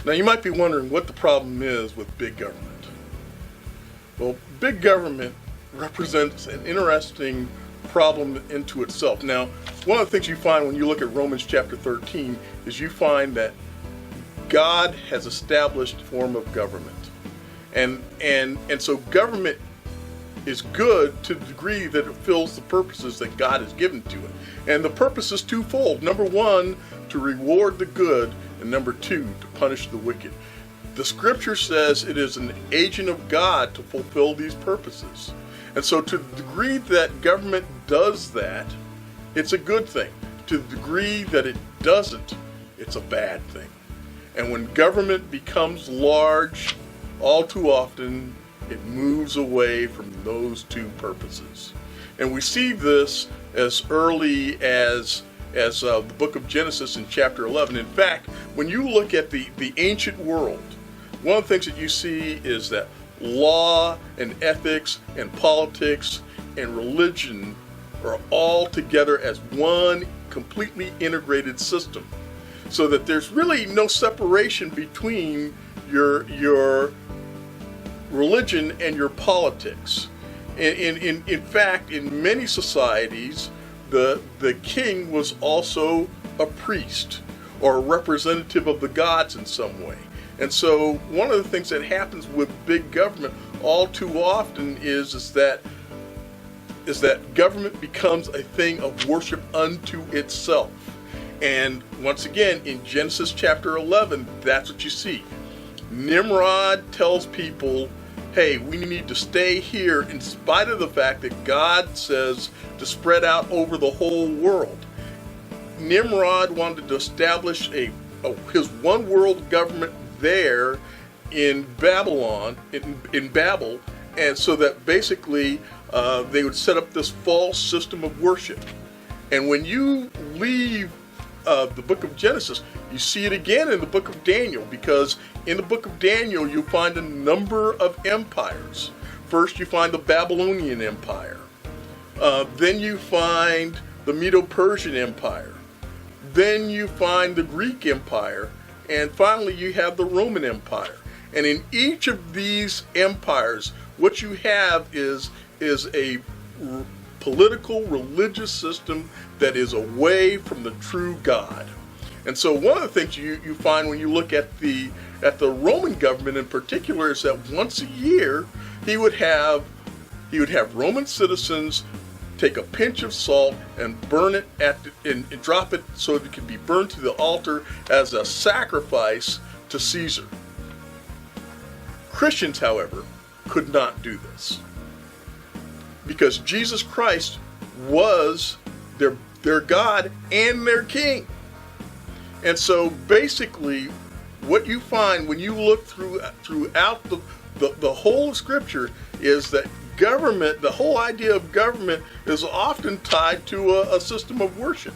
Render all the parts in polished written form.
Now you might be wondering what the problem is with big government. Well, big government represents an interesting problem into itself. Now, one of the things you find when you look at Romans chapter 13 is you find that God has established a form of government. And so government is good to the degree that it fulfills the purposes that God has given to it. And the purpose is twofold. Number one, to reward the good, and number two, to punish the wicked. The scripture says it is an agent of God to fulfill these purposes. And so to the degree that government does that, it's a good thing. To the degree that it doesn't, it's a bad thing. And when government becomes large, all too often, it moves away from those two purposes. And we see this as early as the book of Genesis in chapter 11. In fact, when you look at the ancient world, one of the things that you see is that law and ethics and politics and religion are all together as one completely integrated system. So that there's really no separation between your religion and your politics. In fact, in many societies, the king was also a priest or a representative of the gods in some way. And so one of the things that happens with big government all too often is that government becomes a thing of worship unto itself. And once again, in Genesis chapter 11, that's what you see. Nimrod tells people, hey, we need to stay here in spite of the fact that God says to spread out over the whole world. Nimrod wanted to establish his one world government there in Babylon, in Babel, and so that basically they would set up this false system of worship. And when you leave the book of Genesis, you see it again in the book of Daniel, because in the book of Daniel you find a number of empires. First you find the Babylonian Empire, then you find the Medo-Persian Empire, then you find the Greek Empire, and finally you have the Roman Empire. And in each of these empires, what you have is a political, religious system that is away from the true God. And so one of the things you find when you look at the Roman government in particular is that once a year he would have Roman citizens take a pinch of salt and burn it and drop it so that it can be burned to the altar as a sacrifice to Caesar. Christians, however, could not do this, because Jesus Christ was their God and their King. And so basically what you find when you look throughout the whole of Scripture is that government, the whole idea of government, is often tied to a system of worship.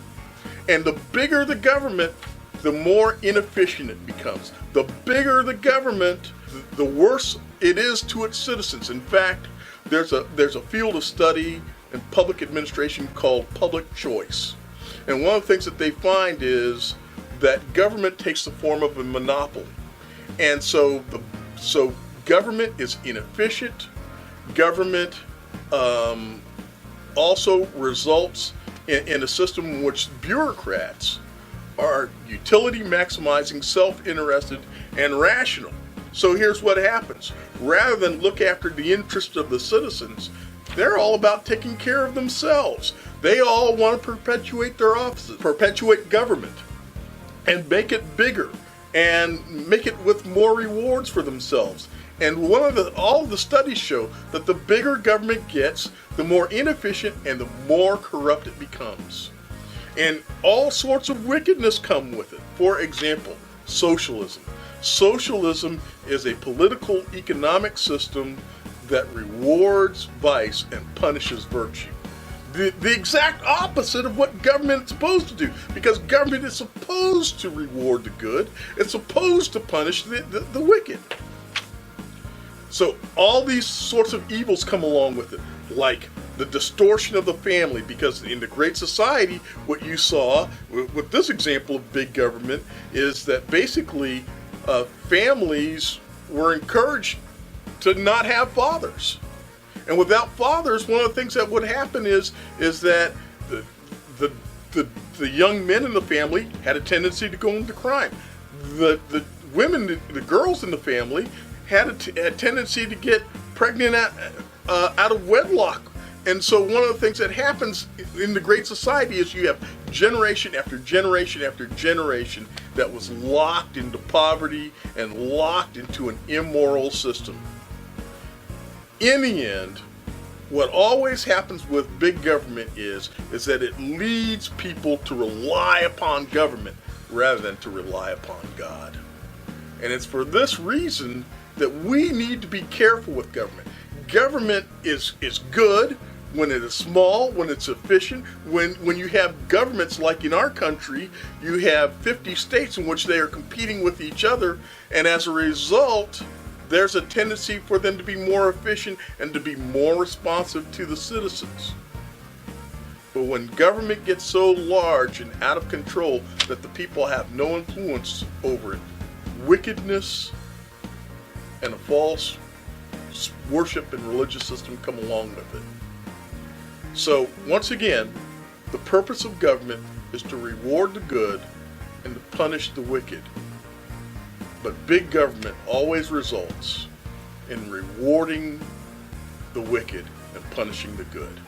And the bigger the government, the more inefficient it becomes. The bigger the government, the worse it is to its citizens. In fact, there's a field of study in public administration called public choice. And one of the things that they find is that government takes the form of a monopoly. And so government is inefficient. Government also results in a system in which bureaucrats are utility maximizing, self-interested, and rational. So here's what happens. Rather than look after the interests of the citizens, they're all about taking care of themselves. They all want to perpetuate their offices, perpetuate government, and make it bigger, and make it with more rewards for themselves. And all of the studies show that the bigger government gets, the more inefficient and the more corrupt it becomes. And all sorts of wickedness come with it. For example, socialism. Socialism is a political economic system that rewards vice and punishes virtue. The exact opposite of what government is supposed to do, because government is supposed to reward the good, it's supposed to punish the wicked. So all these sorts of evils come along with it. like the distortion of the family, because in the Great Society, what you saw with this example of big government is that basically families were encouraged to not have fathers. And without fathers, one of the things that would happen is that the young men in the family had a tendency to go into crime. The women, the girls in the family, had a tendency to get pregnant out of wedlock. And so one of the things that happens in the Great Society is you have generation after generation after generation that was locked into poverty and locked into an immoral system. In the end, what always happens with big government is that it leads people to rely upon government rather than to rely upon God. And it's for this reason that we need to be careful with government. Government is good when it is small, when it's efficient, when you have governments like in our country, you have 50 states in which they are competing with each other, and as a result, there's a tendency for them to be more efficient and to be more responsive to the citizens. But when government gets so large and out of control that the people have no influence over it, wickedness and a false worship and religious system come along with it. So, once again, the purpose of government is to reward the good and to punish the wicked. But big government always results in rewarding the wicked and punishing the good.